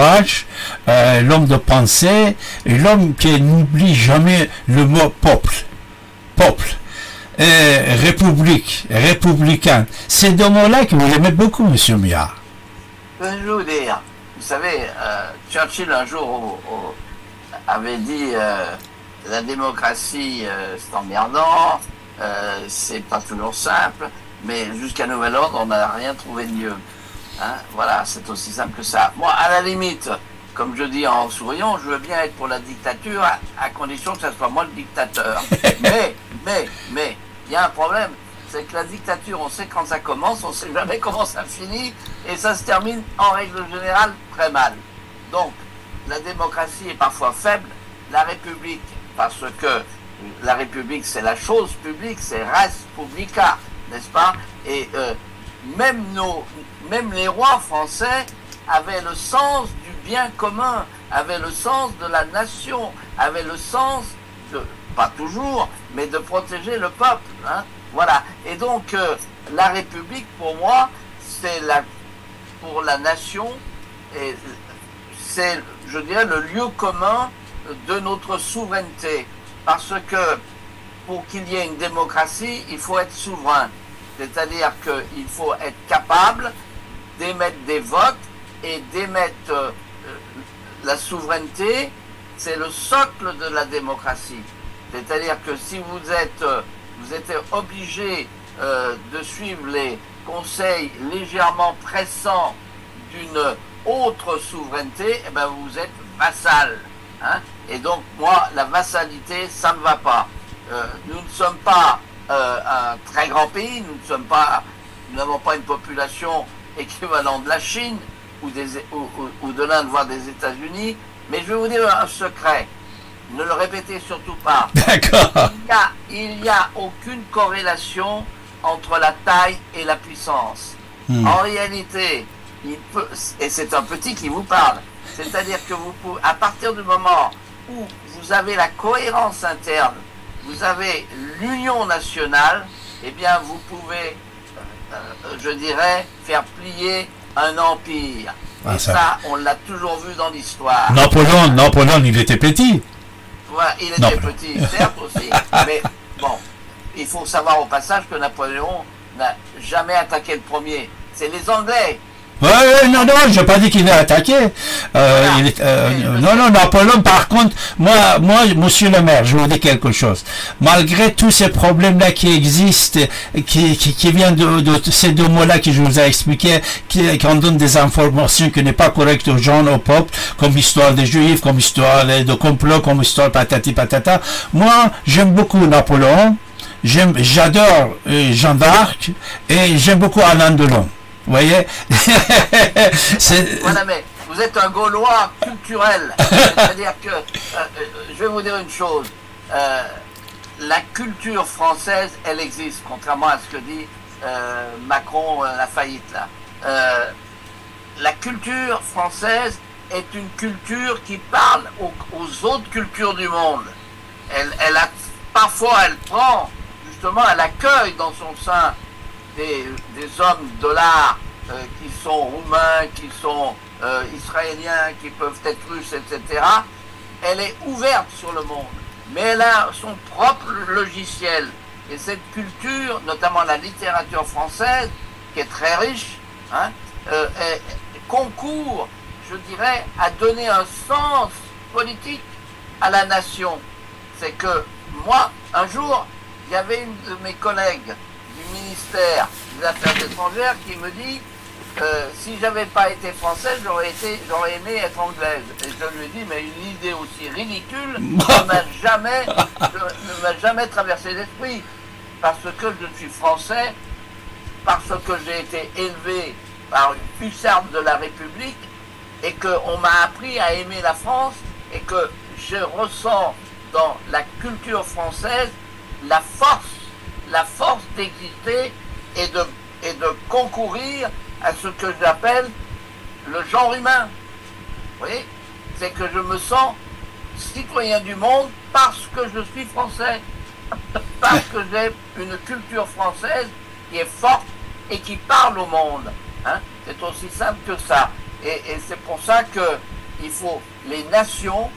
courage, l'homme de pensée, et l'homme qui n'oublie jamais le mot peuple. Peuple. République, républicain. Ces deux mots-là que vous aimez beaucoup, monsieur Miard. Je vais vous dire, vous savez, Churchill un jour avait dit la démocratie c'est emmerdant, c'est pas toujours simple, mais jusqu'à nouvel ordre on n'a rien trouvé de mieux. Hein, voilà, c'est aussi simple que ça. Moi, à la limite, comme je dis en souriant, je veux bien être pour la dictature à condition que ce soit moi le dictateur. Mais, il y a un problème, c'est que la dictature, on sait quand ça commence, on sait jamais comment ça finit, et ça se termine en règle générale très mal. Donc, la démocratie est parfois faible, la République, parce que la République c'est la chose publique, c'est res publica, n'est-ce pas? Et même les rois français avaient le sens du bien commun, avaient le sens de la nation, avaient le sens de, pas toujours, mais de protéger le peuple. Hein, voilà. Et donc, la République, pour moi, c'est pour la nation, et c'est, je dirais, le lieu commun de notre souveraineté. Parce que, pour qu'il y ait une démocratie, il faut être souverain. C'est-à-dire qu'il faut être capable d'émettre des votes et d'émettre la souveraineté, c'est le socle de la démocratie. C'est-à-dire que si vous êtes obligé de suivre les conseils légèrement pressants d'une autre souveraineté, eh ben vous êtes vassal. Hein, et donc, moi, la vassalité, ça ne me va pas. Nous ne sommes pas un très grand pays, nous n'avons pas une population équivalente de la Chine ou de l'Inde, voire des États-Unis, mais je vais vous dire un secret, ne le répétez surtout pas. D'accord. Il n'y a aucune corrélation entre la taille et la puissance. En réalité, et c'est un petit qui vous parle, c'est-à-dire que vous pouvez, à partir du moment où vous avez la cohérence interne, vous avez l'union nationale, eh bien vous pouvez, je dirais, faire plier un empire. Et ça, on l'a toujours vu dans l'histoire. Napoléon, il était petit. Ouais, il était petit, certes aussi, mais bon, il faut savoir au passage que Napoléon n'a jamais attaqué le premier. C'est les Anglais. Non, je n'ai pas dit qu'il a attaqué. Non, Napoléon, par contre, moi, monsieur le maire, je vous dis quelque chose. Malgré tous ces problèmes-là qui existent, qui viennent de ces deux mots-là que je vous ai expliqués, qui en donnent des informations qui n'est pas correctes aux gens, au peuple, comme histoire des Juifs, comme histoire de complot, comme histoire patati patata. Moi, j'aime beaucoup Napoléon, j'adore Jeanne d'Arc, et j'aime beaucoup Alain Delon. Vous voyez. Voilà, mais vous êtes un Gaulois culturel. C'est-à-dire que, je vais vous dire une chose, la culture française, elle existe, contrairement à ce que dit Macron, la faillite là. La culture française est une culture qui parle aux autres cultures du monde. Parfois, elle prend, justement, elle accueille dans son sein des hommes de l'art qui sont roumains, qui sont israéliens, qui peuvent être russes, etc. Elle est ouverte sur le monde, mais elle a son propre logiciel. Et cette culture, notamment la littérature française, qui est très riche, hein, concourt, je dirais, à donner un sens politique à la nation. C'est que moi, un jour, il y avait une de mes collègues du ministère des Affaires étrangères qui me dit si j'avais pas été française, j'aurais aimé être anglaise. Et je lui ai dit, mais une idée aussi ridicule ne m'a jamais traversé l'esprit. Parce que je suis français, parce que j'ai été élevé par une hussarde de la République, et qu'on m'a appris à aimer la France, et que je ressens dans la culture française la force d'exister et de concourir à ce que j'appelle le genre humain. Vous voyez, c'est que je me sens citoyen du monde parce que je suis français, parce que j'ai une culture française qui est forte et qui parle au monde. Hein. C'est aussi simple que ça. Et c'est pour ça que il faut les nations,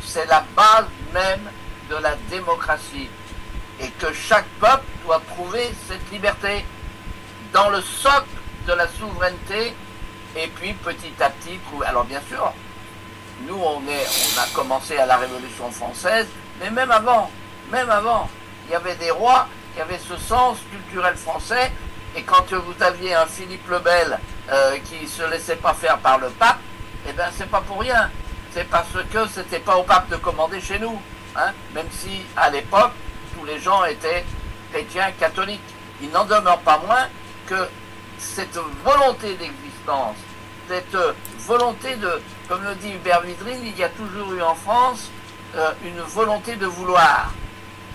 c'est la base même de la démocratie. Et que chaque peuple doit trouver cette liberté dans le socle de la souveraineté, et puis petit à petit trouver. Alors bien sûr, nous on a commencé à la Révolution française, mais même avant, il y avait des rois qui avaient ce sens culturel français, et quand vous aviez un Philippe le Bel qui se laissait pas faire par le pape, eh bien c'est pas pour rien, c'est parce que c'était pas au pape de commander chez nous, hein, même si à l'époque tous les gens étaient chrétiens catholiques. Il n'en demeure pas moins que cette volonté d'existence, cette volonté de, comme le dit Hubert Védrine, il y a toujours eu en France une volonté de vouloir,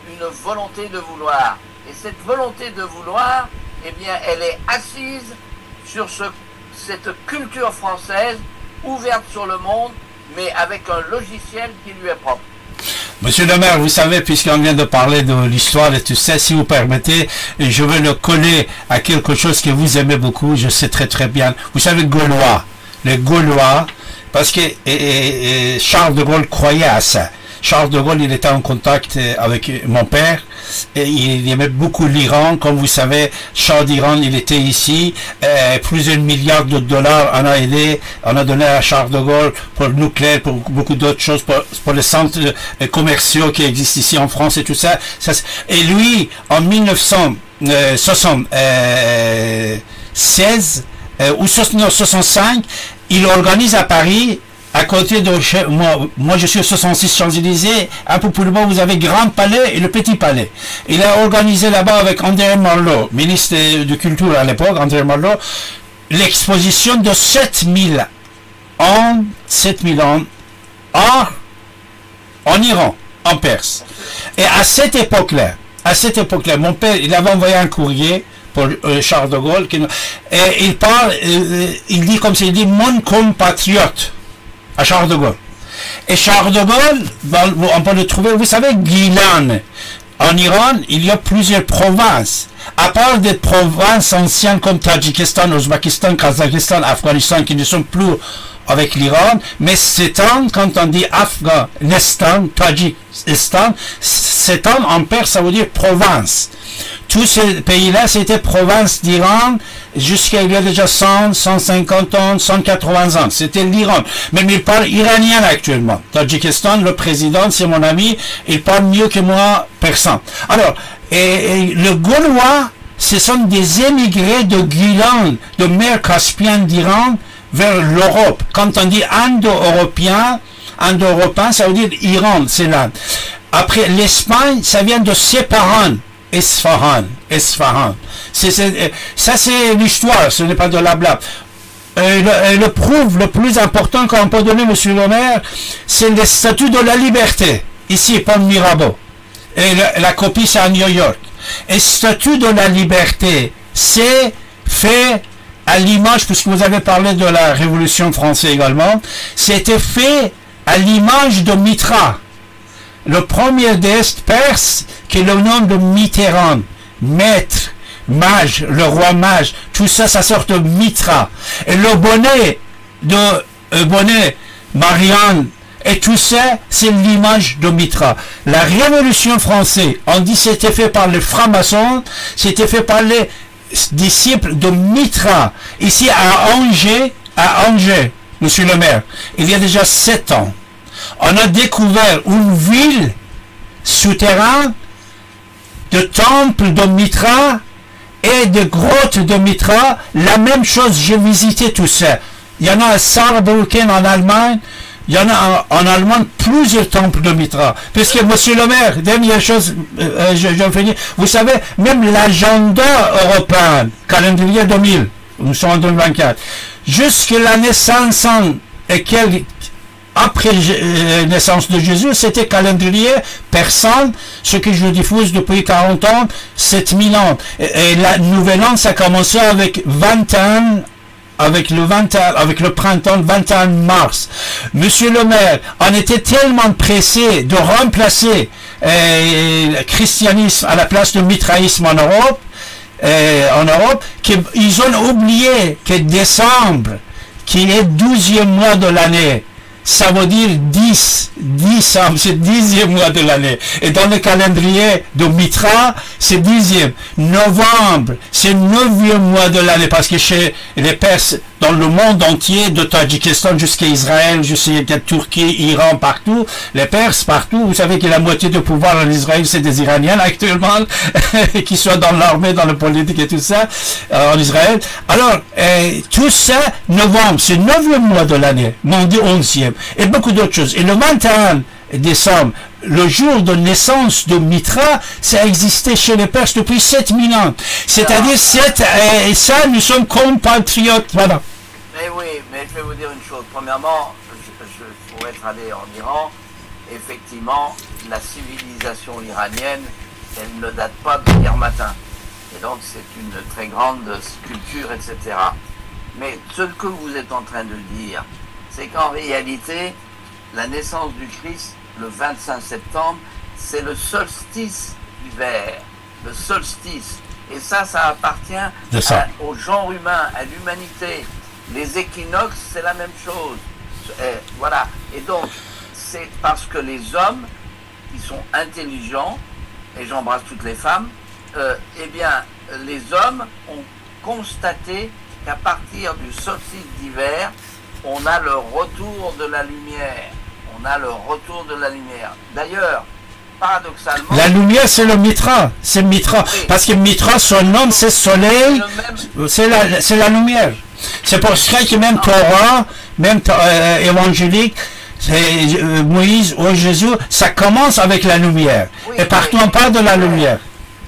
et cette volonté de vouloir, eh bien, elle est assise sur cette culture française, ouverte sur le monde, mais avec un logiciel qui lui est propre. Monsieur le maire, vous savez, puisqu'on vient de parler de l'histoire et tout ça, si vous permettez, je vais le coller à quelque chose que vous aimez beaucoup, je sais très très bien. Vous savez, Gaulois, les Gaulois, parce que Charles de Gaulle croyait à ça. Charles de Gaulle, il était en contact avec mon père, et il aimait beaucoup l'Iran. Comme vous savez, Shah d'Iran, il était ici, plusieurs milliards de dollars on a aidé, on a donné à Charles de Gaulle pour le nucléaire, pour beaucoup d'autres choses, pour les centres commerciaux qui existent ici en France et tout ça. Et lui, en 1976, ou 65, il organise à Paris, à côté de chez moi je suis au 66 Champs-Élysées, un peu plus loin vous avez Grand Palais et le Petit Palais. Il a organisé là-bas avec André Marlot, ministre de Culture à l'époque, André Marlot, l'exposition de 7000 ans en Iran, en Perse. Et à cette époque-là, mon père, il avait envoyé un courrier pour Charles de Gaulle, et il parle, il dit comme ça, il dit mon compatriote à Charles de Gaulle. Et Charles de Gaulle, on peut le trouver, vous savez, Gilan. En Iran, il y a plusieurs provinces. À part des provinces anciennes comme Tadjikistan, Ouzbékistan, Kazakhstan, Afghanistan, qui ne sont plus avec l'Iran, mais Sétan, quand on dit Afghanistan, Tadjikistan, Sétan en perse, ça veut dire province. Tous ces pays-là, c'était province d'Iran jusqu'à il y a déjà 100, 150 ans, 180 ans. C'était l'Iran. Même il parle iranien actuellement. Tadjikistan, le président, c'est mon ami, il parle mieux que moi persan. Alors, et le Gaulois, ce sont des émigrés de Gilan, de mer Caspienne d'Iran, vers l'Europe. Quand on dit Indo-Européen, ça veut dire Iran, c'est là. Après, l'Espagne, ça vient de Séparan. Esfahan. Ça c'est l'histoire, ce n'est pas de la blague. Le preuve le plus important qu'on peut donner, monsieur le maire, c'est le statut de la liberté. Ici, Paul Mirabeau. Et la copie, c'est à New York. Et le statut de la liberté, c'est fait à l'image, puisque vous avez parlé de la Révolution française également, c'était fait à l'image de Mitra. Le premier déesse perse, qui est le nom de Mitterrand, maître, mage, le roi mage, tout ça, ça sort de Mitra. Et le bonnet Marianne, et tout ça, c'est l'image de Mitra. La Révolution française, on dit c'était fait par les francs-maçons, c'était fait par les disciples de Mitra. Ici à Angers, monsieur le maire, il y a déjà 7 ans. On a découvert une ville souterraine de temples de Mitra et de grottes de Mitra. La même chose, j'ai visité tout ça. Il y en a à Saarbrücken en Allemagne. Il y en a en Allemagne plusieurs temples de Mitra. Parce que, monsieur le maire, dernière chose, je vais finir. Vous savez, même l'agenda européen, calendrier 2000, nous sommes en 2024, jusqu'à l'année 500 et quelques, après la naissance de Jésus, c'était calendrier persan, ce que je diffuse depuis 40 ans, 7000 ans. Et la nouvelle an, ça a commencé avec 21, avec le printemps, le 21 mars. Monsieur le maire, on était tellement pressé de remplacer le christianisme à la place du mitraïsme en Europe, qu'ils ont oublié que décembre, qui est 12e mois de l'année, ça veut dire 10 décembre, c'est 10e mois de l'année. Et dans le calendrier de Mitra, c'est 10e. Novembre, c'est 9e mois de l'année, parce que chez les Perses, dans le monde entier, de Tadjikistan jusqu'à Israël, jusqu'à Turquie, Iran, partout, les Perses, partout, vous savez que la moitié du pouvoir en Israël, c'est des Iraniens actuellement, qui soient dans l'armée, dans la politique et tout ça, en Israël. Alors, tout ça, novembre, c'est 9e mois de l'année, mais on dit 11e. Et beaucoup d'autres choses. Et le 21 décembre, le jour de naissance de Mitra, ça existait chez les Perses depuis 7000 ans. C'est-à-dire, et ça, nous sommes compatriotes. Voilà. Mais oui, mais je vais vous dire une chose. Premièrement, pour être allé en Iran, effectivement, la civilisation iranienne, elle ne date pas d'hier matin. Et donc, c'est une très grande culture, etc. Mais ce que vous êtes en train de dire, c'est qu'en réalité, la naissance du Christ, le 25 septembre, c'est le solstice d'hiver, le solstice. Et ça appartient au genre humain, à l'humanité. Les équinoxes, c'est la même chose. Voilà. Et donc, c'est parce que les hommes, qui sont intelligents, et j'embrasse toutes les femmes, eh bien, les hommes ont constaté qu'à partir du solstice d'hiver, on a le retour de la lumière. On a le retour de la lumière. D'ailleurs, paradoxalement... La lumière, c'est le Mitra. C'est Mitra. Oui. Parce que Mitra, son nom, c'est soleil. C'est la lumière. C'est pour ça que même Torah, même évangélique, Moïse ou Jésus, ça commence avec la lumière. Oui, et partout, on parle de la lumière.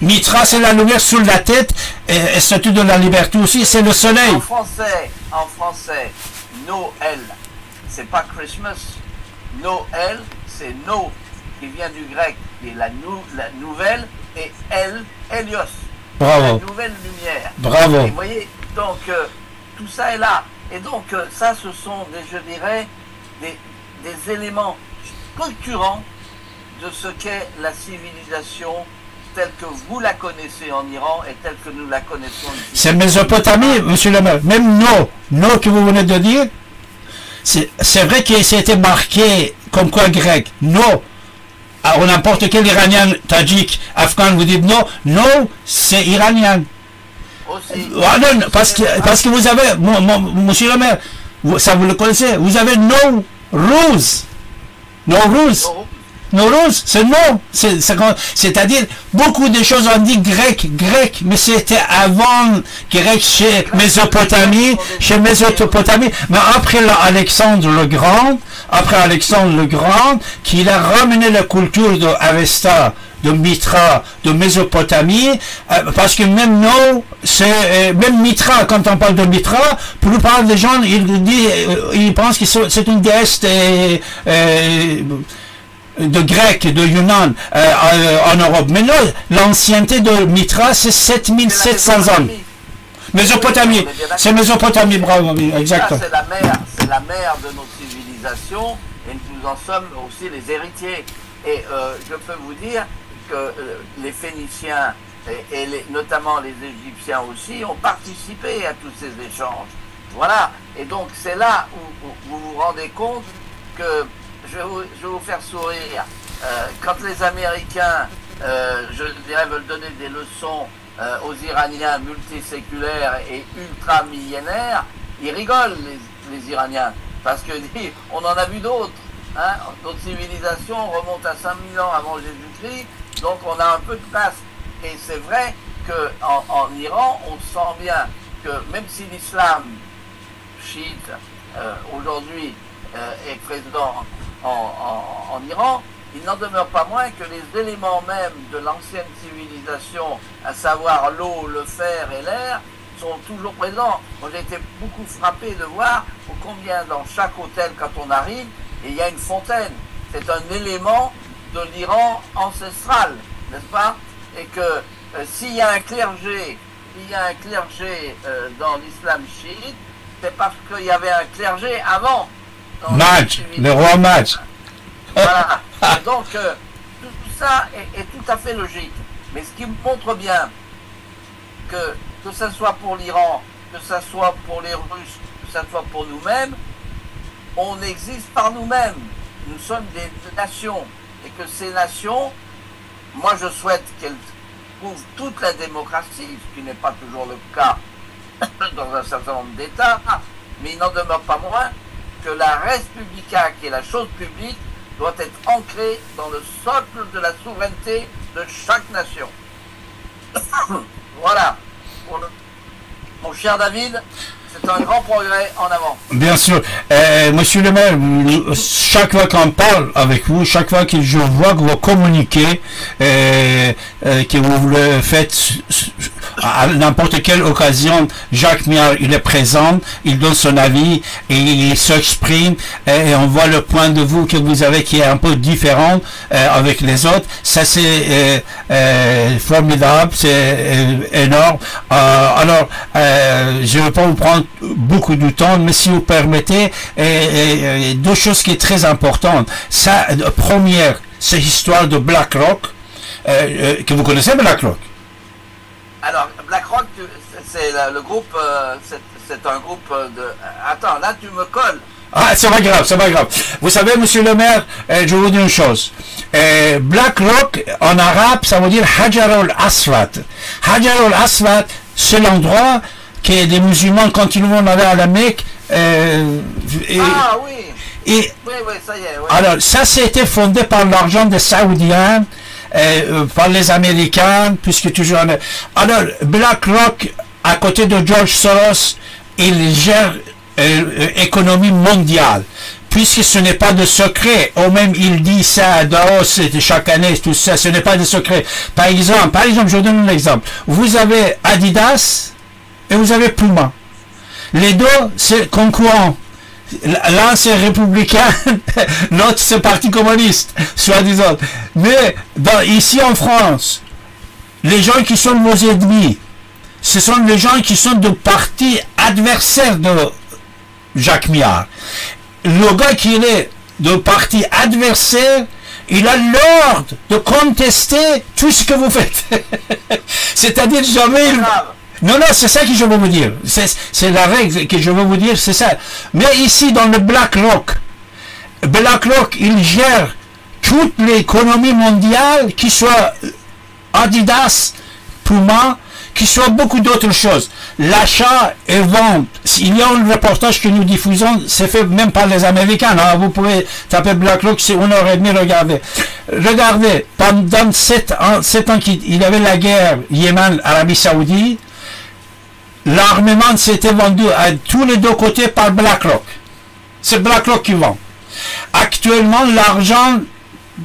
Mitra, c'est la lumière sous la tête. Et statue de la liberté aussi, c'est le soleil. En français, Noël, c'est pas Christmas. Noël, c'est No, qui vient du grec, qui est la nouvelle, et Helios. Bravo. La nouvelle lumière. Bravo. Et vous voyez, donc, tout ça est là. Et donc, ça, ce sont, je dirais, des éléments structurants de ce qu'est la civilisation telle que vous la connaissez en Iran et telle que nous la connaissons ici. C'est Mésopotamie, monsieur le maire. Même No que vous venez de dire, c'est vrai que ça a été marqué comme quoi grec. No. Ou n'importe quel Iranien, Tadjik, Afghan, vous dites no, c'est iranien. Aussi. Ah non, parce que vous avez, monsieur le maire, ça vous le connaissez, vous avez No Rose. Nowruz, c'est non. C'est-à-dire, beaucoup de choses on dit grec, mais c'était avant grec chez Mésopotamie, mais après Alexandre le Grand, qui a ramené la culture de Avesta, de Mitra, de Mésopotamie, parce que même même Mitra, quand on parle de Mitra, pour la plupart des gens, ils pensent que c'est une déesse de grec, de Yunnan en Europe. Mais non, l'ancienneté de Mitra, c'est 7700 ans. Mésopotamie, c'est Mésopotamie, bravo, exact. C'est la mère de nos civilisations, et nous en sommes aussi les héritiers. Et je peux vous dire que les Phéniciens, et notamment les Égyptiens aussi, ont participé à tous ces échanges. Voilà, et donc c'est là où vous vous rendez compte que je vais vous faire sourire. Quand les Américains, je dirais, veulent donner des leçons aux Iraniens multiséculaires et ultra-millénaires, ils rigolent, les Iraniens, parce que on en a vu d'autres. Hein, notre civilisation remonte à 5000 ans avant Jésus-Christ, donc on a un peu de place. Et c'est vrai qu'en Iran, on sent bien que même si l'islam chiite aujourd'hui est présent en Iran, il n'en demeure pas moins que les éléments même de l'ancienne civilisation, à savoir l'eau, le fer et l'air, sont toujours présents. Moi, j'ai été beaucoup frappé de voir combien dans chaque hôtel, quand on arrive, il y a une fontaine. C'est un élément de l'Iran ancestral, n'est-ce pas? Et que s'il y a un clergé, dans l'islam chiite, c'est parce qu'il y avait un clergé avant. Madj, le roi Madj. Voilà. Et donc, tout ça est tout à fait logique. Mais ce qui me montre bien que ce soit pour l'Iran, que ce soit pour les Russes, que ce soit pour nous-mêmes, on existe par nous-mêmes. Nous sommes des nations. Et que ces nations, moi je souhaite qu'elles trouvent toute la démocratie, ce qui n'est pas toujours le cas dans un certain nombre d'États, mais il n'en demeure pas moins que la res publica, qui est la chose publique, doit être ancrée dans le socle de la souveraineté de chaque nation. Voilà. Mon cher David, c'est un grand progrès en avant. Bien sûr. Monsieur le maire, chaque fois qu'on parle avec vous, chaque fois que je vois que vous communiquez, que vous le faites à n'importe quelle occasion, Jacques Miard, il est présent, il donne son avis et il s'exprime et on voit le point de vue que vous avez qui est un peu différent avec les autres. Ça c'est formidable, c'est énorme. Alors, je ne vais pas vous prendre beaucoup de temps, mais si vous permettez, deux choses qui sont très importantes. Ça, première, c'est l'histoire de BlackRock, que vous connaissez BlackRock. Alors, BlackRock, c'est le groupe, c'est un groupe de... Attends, là tu me colles. Ah, c'est pas grave, c'est pas grave. Vous savez, monsieur le maire, je vous dis une chose. BlackRock, en arabe, ça veut dire Hajar al-Aswad. Hajar al-Aswad, c'est l'endroit que les musulmans, quand ils vont aller à la Mecque, ah oui. Oui, ça y est. Oui. Alors, ça, c'était fondé par l'argent des Saoudiens, par les Américains, puisque toujours... Alors, BlackRock, à côté de George Soros, il gère économie mondiale, puisque ce n'est pas de secret, ou même il dit ça à Davos chaque année, tout ça, ce n'est pas de secret. Par exemple, je vous donne un exemple. Vous avez Adidas et vous avez Puma. Les deux, c'est concurrent. L'un c'est républicain, l'autre c'est parti communiste, soi-disant. Mais ici en France, les gens qui sont vos ennemis, ce sont les gens qui sont de partis adversaires de Jacques Miard. Le gars qui est de parti adversaire, il a l'ordre de contester tout ce que vous faites. C'est-à-dire jamais... Non, c'est ça que je veux vous dire. C'est la règle que je veux vous dire, c'est ça. Mais ici, dans le BlackRock, il gère toute l'économie mondiale, qui soit Adidas, Puma, qui soit beaucoup d'autres choses. L'achat et vente. Il y a un reportage que nous diffusons, c'est fait même par les Américains. Alors vous pouvez taper BlackRock, c'est 1h30, regardez. Regardez, pendant 7 ans qu'il y avait la guerre Yémen-Arabie Saoudite, l'armement s'était vendu à tous les deux côtés par BlackRock. C'est BlackRock qui vend. Actuellement, l'argent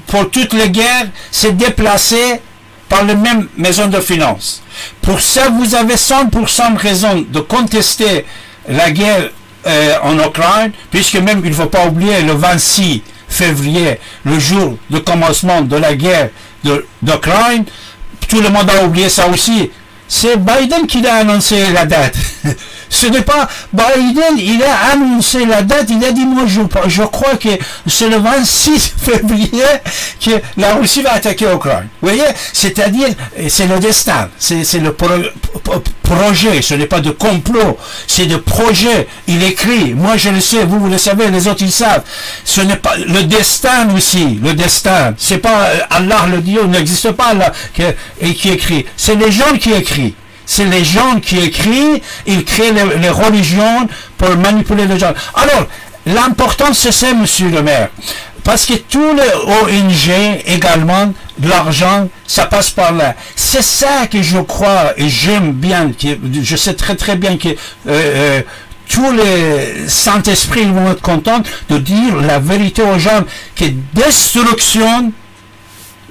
pour toutes les guerres s'est déplacé par les mêmes maisons de finances. Pour ça, vous avez 100% raison de contester la guerre en Ukraine, puisque même, il ne faut pas oublier, le 26 février, le jour de commencement de la guerre d'Ukraine, tout le monde a oublié ça aussi. C'est Biden qui a annoncé la date. Ce n'est pas Biden, il a annoncé la date, il a dit, moi je crois que c'est le 26 février que la Russie va attaquer l'Ukraine. Vous voyez, c'est-à-dire, c'est le destin, c'est le projet, ce n'est pas de complot, c'est de projet, il écrit, moi je le sais, vous le savez, les autres ils savent, ce n'est pas le destin aussi, le destin, c'est pas Allah le Dieu, n'existe pas Allah qui écrit, c'est les gens qui écrivent. C'est les gens qui écrivent, ils créent les religions pour manipuler les gens. Alors, l'important c'est ça, monsieur le maire. Parce que tous les ONG également, de l'argent, ça passe par là. C'est ça que je crois et j'aime bien, je sais très bien que tous les Saint-Esprit vont être contents de dire la vérité aux gens, que destruction,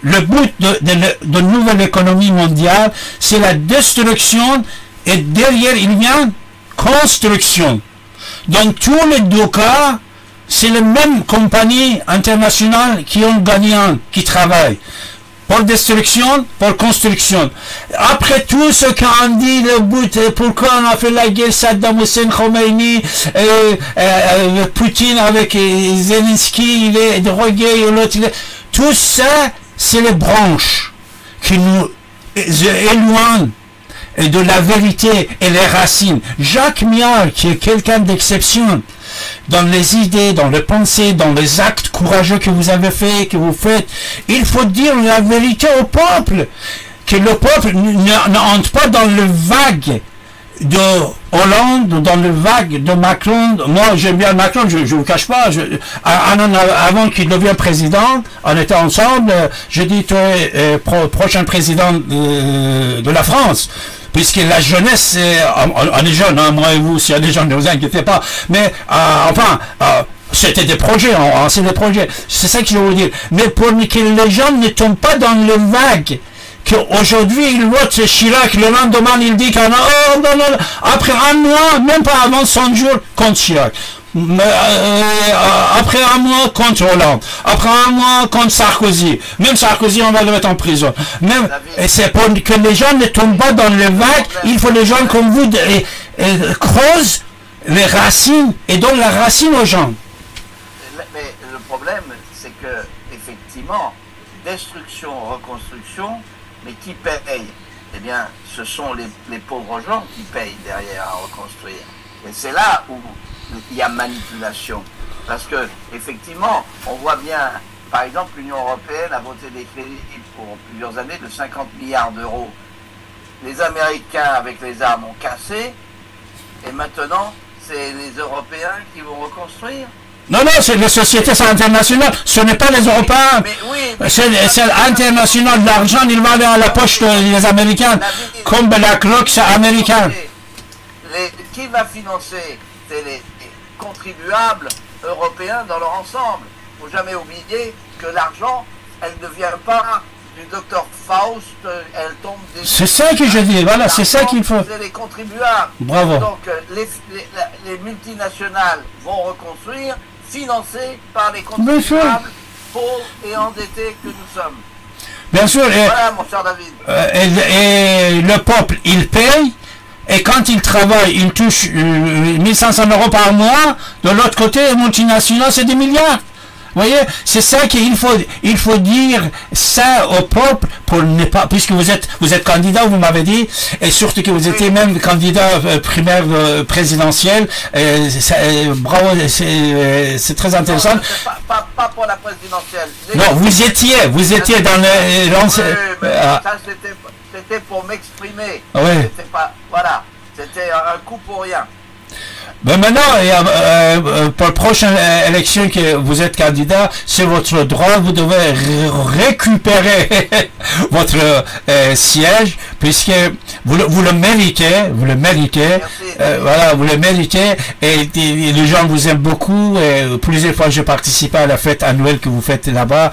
le but de nouvelle économie mondiale, c'est la destruction et derrière il y a construction. Dans tous les deux cas, c'est les mêmes compagnies internationales qui ont gagnant, qui travaillent. Pour destruction, pour construction. Après tout ce qu'on dit, le but, pourquoi on a fait la guerre, Saddam Hussein, Khomeini, Poutine avec Zelensky, il est drogué, l'autre, tout ça, c'est les branches qui nous éloignent de la vérité et les racines. Jacques Miard, qui est quelqu'un d'exception, dans les idées, dans les pensées, dans les actes courageux que vous avez fait, que vous faites. Il faut dire la vérité au peuple, que le peuple n'entre pas dans le vague de Hollande, dans le vague de Macron. Moi, j'aime bien Macron, je vous cache pas. Avant qu'il devienne président, on était ensemble. Je dis, tu es prochain président de la France. Puisque la jeunesse, on est jeunes, hein, moi et vous, s'il y a des gens, ne vous inquiétez pas. Mais, c'était des projets, c'est des projets. C'est ça que je veux vous dire. Mais pour que les gens ne tombent pas dans le vague, qu'aujourd'hui, il vote Chirac, le lendemain, il dit qu'on après un mois, même pas avant 100 jours, contre Chirac. Après un mois, contre Hollande. Après un mois, contre Sarkozy. Même Sarkozy, on va le mettre en prison. Même, et c'est pour que les gens ne tombent pas dans le vague, il faut les gens comme vous creusent les racines et donnent la racine aux gens. Mais le problème, c'est que, effectivement, destruction, reconstruction, mais qui paye? Eh bien, ce sont les pauvres gens qui payent derrière à reconstruire. Et c'est là où il y a manipulation. Parce que, effectivement, on voit bien, par exemple, l'Union européenne a voté des crédits pour plusieurs années de 50 milliards d'euros. Les Américains, avec les armes, ont cassé, et maintenant, c'est les Européens qui vont reconstruire. Non, c'est les sociétés internationales, ce n'est pas les Européens. C'est international, l'argent, il va aller à la poche des Américains, comme BlackRock, c'est américain. Qui va financer? C'est les contribuables européens dans leur ensemble. Il ne faut jamais oublier que l'argent, elle ne vient pas du docteur Faust, elle tombe des... C'est ça que je dis, voilà, c'est ça qu'il faut. C'est les contribuables. Bravo. Donc, les multinationales vont reconstruire, financées par les contribuables pauvres et endettés que nous sommes. Bien sûr. Voilà, mon cher David. Et le peuple, il paye. Et quand il travaille, il touche 1500 euros par mois. De l'autre côté, les multinationales, c'est des milliards. Vous voyez, c'est ça qu'il faut, il faut dire ça au peuple pour ne pas, puisque vous êtes candidat, vous m'avez dit, et surtout que vous étiez même candidat primaire présidentiel. Bravo, c'est très intéressant. Non, pas pour la présidentielle. Non, vous étiez dans le... ça, c'était pour m'exprimer. Ouais. C'était pas, voilà, c'était un coup pour rien. Mais maintenant, pour la prochaine élection que vous êtes candidat, c'est votre droit, vous devez récupérer votre siège, puisque vous le méritez, voilà, vous le méritez, et les gens vous aiment beaucoup, et plusieurs fois j'ai participé à la fête annuelle que vous faites là-bas,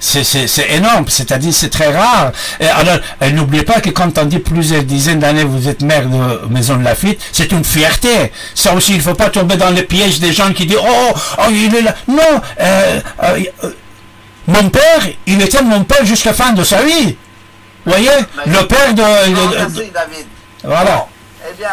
c'est énorme, c'est-à-dire c'est très rare. Et alors, n'oubliez pas que quand on dit plusieurs dizaines d'années vous êtes maire de Maison de Lafitte, c'est une fierté. Ça aussi, il ne faut pas tomber dans le piège des gens qui disent oh, il est là. Non, mon père, il était mon père jusqu'à la fin de sa vie. Vous voyez, le père merci, David. Voilà. Bon, eh bien,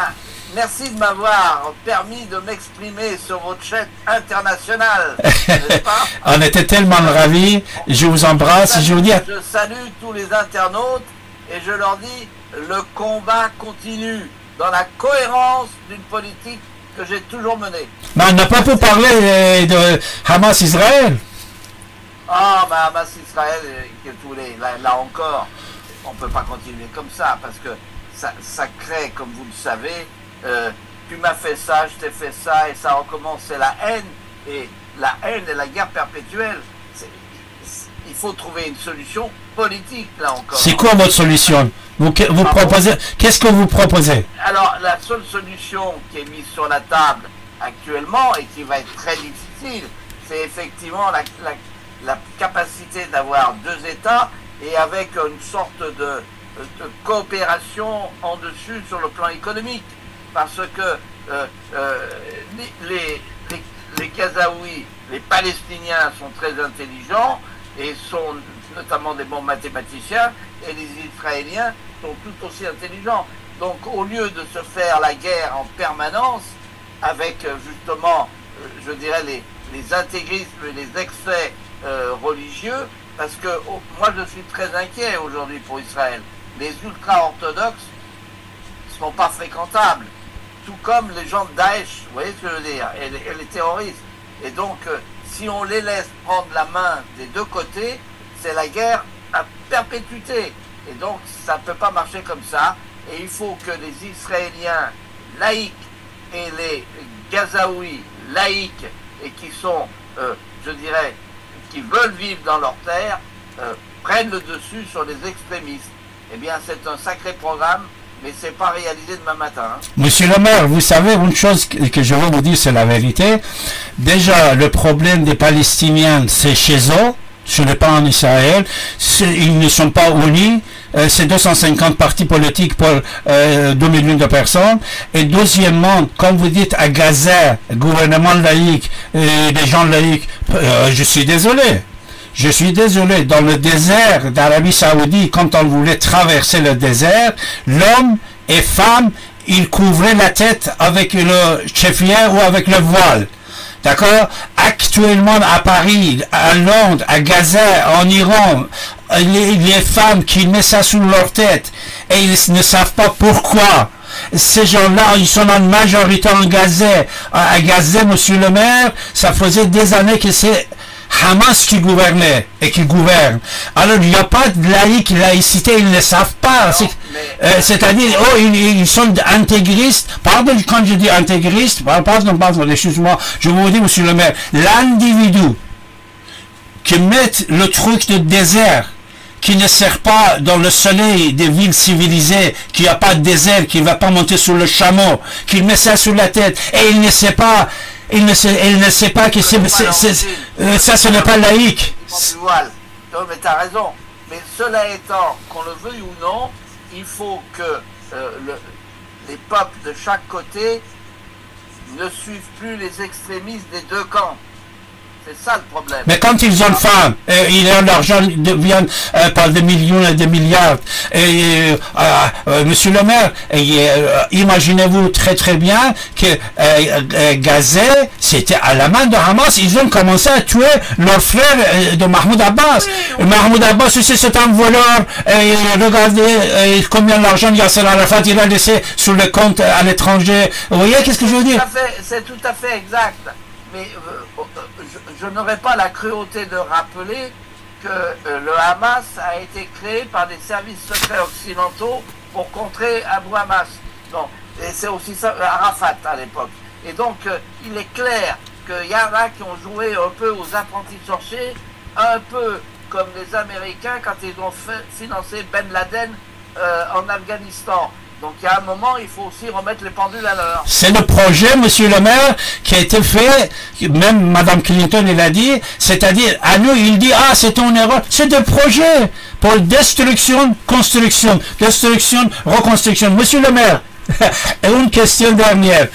merci de m'avoir permis de m'exprimer sur votre chaîne internationale. N'est-ce pas? On était tellement ravis. Je vous embrasse. Je vous dis. Je salue tous les internautes et je leur dis le combat continue dans la cohérence d'une politique que j'ai toujours menée. Mais on n'a pas pu parler de Hamas-Israël. Ah, bah Hamas-Israël, là encore, on ne peut pas continuer comme ça, parce que ça crée, comme vous le savez, tu m'as fait ça, je t'ai fait ça, et ça recommence, c'est la haine, et la guerre perpétuelle. Il faut trouver une solution politique, là encore. C'est quoi votre solution? Vous proposez, qu'est-ce que vous proposez? Alors, la seule solution qui est mise sur la table actuellement, et qui va être très difficile, c'est effectivement la capacité d'avoir deux États, et avec une sorte de coopération en dessus sur le plan économique. Parce que les Gazaouis, les Palestiniens sont très intelligents, et sont notamment des bons mathématiciens, et les Israéliens sont tout aussi intelligents. Donc au lieu de se faire la guerre en permanence, avec justement, je dirais, les intégrismes et les excès religieux, parce que moi je suis très inquiet aujourd'hui pour Israël. Les ultra-orthodoxes ne sont pas fréquentables. tout comme les gens de Daesh, vous voyez ce que je veux dire, et les terroristes. Et donc, si on les laisse prendre la main des deux côtés, c'est la guerre à perpétuité. Et donc, ça ne peut pas marcher comme ça. Et il faut que les Israéliens laïcs et les Gazaouis laïcs et qui sont, je dirais, qui veulent vivre dans leur terre, prennent le dessus sur les extrémistes. Eh bien, c'est un sacré programme, mais ce n'est pas réalisé demain matin. Hein. Monsieur le maire, vous savez, une chose que je veux vous dire, c'est la vérité. Déjà, le problème des Palestiniens, c'est chez eux. Ce n'est pas en Israël, ils ne sont pas unis, c'est 250 partis politiques pour 2 millions de personnes. Et deuxièmement, comme vous dites, à Gaza, gouvernement laïque, les gens laïcs, je suis désolé, dans le désert d'Arabie Saoudite, quand on voulait traverser le désert, l'homme et femme, ils couvraient la tête avec le chefia ou avec le voile. D'accord? Actuellement, à Paris, à Londres, à Gaza, en Iran, les femmes qui mettent ça sous leur tête et ils ne savent pas pourquoi. Ces gens-là, ils sont en majorité en Gaza. À Gaza, monsieur le maire, ça faisait des années que c'est Hamas qui gouvernait et qui gouverne. Alors, il n'y a pas de laïcité, ils ne le savent pas. C'est-à-dire, ils sont intégristes. Pardon quand je dis intégristes, pardon, excuse-moi, je vous dis, monsieur le maire, l'individu qui met le truc de désert, qui ne sert pas dans le soleil des villes civilisées, qui n'a pas de désert, qui ne va pas monter sur le chameau, qui met ça sur la tête, et il ne sait pas, il ne sait pas que ça, ce n'est pas laïque. Non, mais tu as raison. Mais cela étant, qu'on le veuille ou non, il faut que les peuples de chaque côté ne suivent plus les extrémistes des deux camps. C'est ça le problème. Mais quand ils ont faim, l'argent vient par des millions et des milliards. Et monsieur le maire, imaginez-vous très bien que Gaza, c'était à la main de Hamas. Ils ont commencé à tuer leur frère de Mahmoud Abbas. Oui. Mahmoud Abbas, c'est un voleur. Regardez combien d'argent Yasser Arafat il a laissé sur le compte à l'étranger. Vous voyez qu'est-ce que je veux dire? C'est tout à fait exact. Mais je n'aurais pas la cruauté de rappeler que le Hamas a été créé par des services secrets occidentaux pour contrer Abu Hamas. Donc, et c'est aussi ça, Arafat à l'époque. Et donc, il est clair qu'il y en a qui ont joué un peu aux apprentis sorciers, un peu comme les Américains quand ils ont financé Ben Laden en Afghanistan. Donc, il y a un moment, il faut aussi remettre les pendules à l'heure. C'est le projet, monsieur le maire, qui a été fait, même Madame Clinton, elle a dit, c'est-à-dire, à nous, il dit, c'est une erreur. C'est des projets pour destruction, construction, destruction, reconstruction. Monsieur le maire, une question dernière.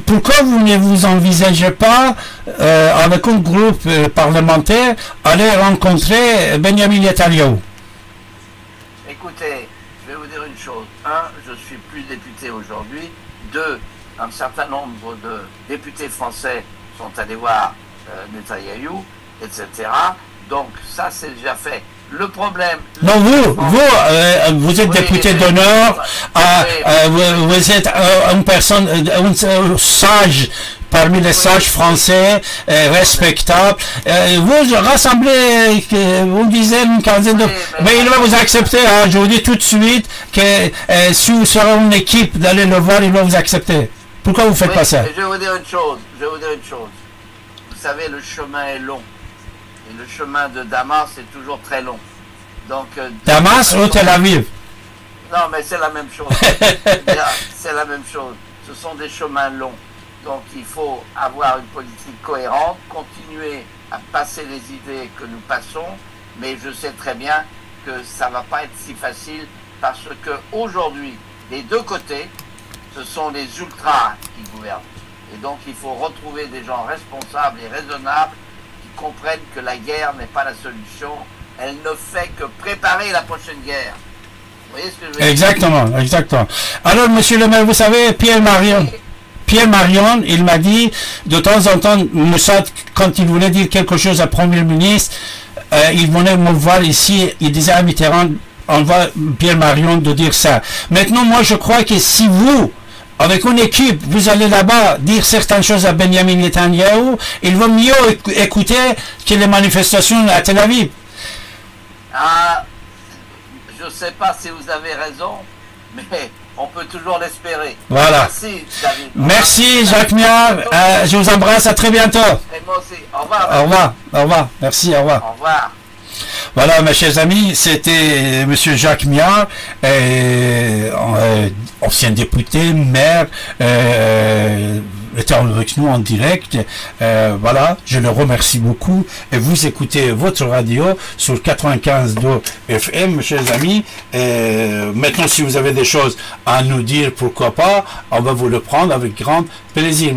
Pourquoi vous ne vous envisagez pas, avec un groupe parlementaire, aller rencontrer Benjamin Netanyahu? Écoutez, je vais vous dire une chose. Un, je suis plus député aujourd'hui. Deux, un certain nombre de députés français sont allés voir Netanyahou, etc. Donc ça, c'est déjà fait. Le problème... Non, vous êtes député d'honneur, vous êtes une personne, un sage, parmi les sages français, respectables. Vous rassemblez, vous disiez une quinzaine de... Mais il va vous accepter, je vous dis tout de suite que si vous serez une équipe d'aller le voir, il va vous accepter. Pourquoi vous ne faites pas ça? Je vais vous dire une chose, Vous savez, le chemin est long. Et le chemin de Damas est toujours très long. Donc, Damas ou Tel Aviv? Non, mais c'est la même chose. C'est la même chose. Ce sont des chemins longs. Donc, il faut avoir une politique cohérente, continuer à passer les idées que nous passons. Mais je sais très bien que ça ne va pas être si facile parce que aujourd'hui, des deux côtés, ce sont les ultras qui gouvernent. Et donc, il faut retrouver des gens responsables et raisonnables comprennent que la guerre n'est pas la solution, elle ne fait que préparer la prochaine guerre. Vous voyez ce que je veux dire? Exactement. Alors, monsieur le maire, vous savez, Pierre Marion, il m'a dit, de temps en temps, Moussad, quand il voulait dire quelque chose à Premier ministre, il venait me voir ici, il disait à Mitterrand, on voit Pierre Marion de dire ça. Maintenant, moi, je crois que si vous avec une équipe, vous allez là-bas dire certaines choses à Benjamin Netanyahu, il vaut mieux écouter que les manifestations à Tel Aviv. Ah, je ne sais pas si vous avez raison, mais on peut toujours l'espérer. Voilà. Merci, David. Merci, Jacques Miard. Je vous embrasse, à très bientôt. Et moi aussi. Au revoir. Au revoir. Au revoir. Merci, au revoir. Au revoir. Voilà, mes chers amis, c'était M. Jacques Miard, ancien député, maire, était avec nous en direct. Voilà, je le remercie beaucoup. Et vous écoutez votre radio sur 95.2 FM, mes chers amis. Maintenant, si vous avez des choses à nous dire, pourquoi pas, on va vous le prendre avec grand plaisir.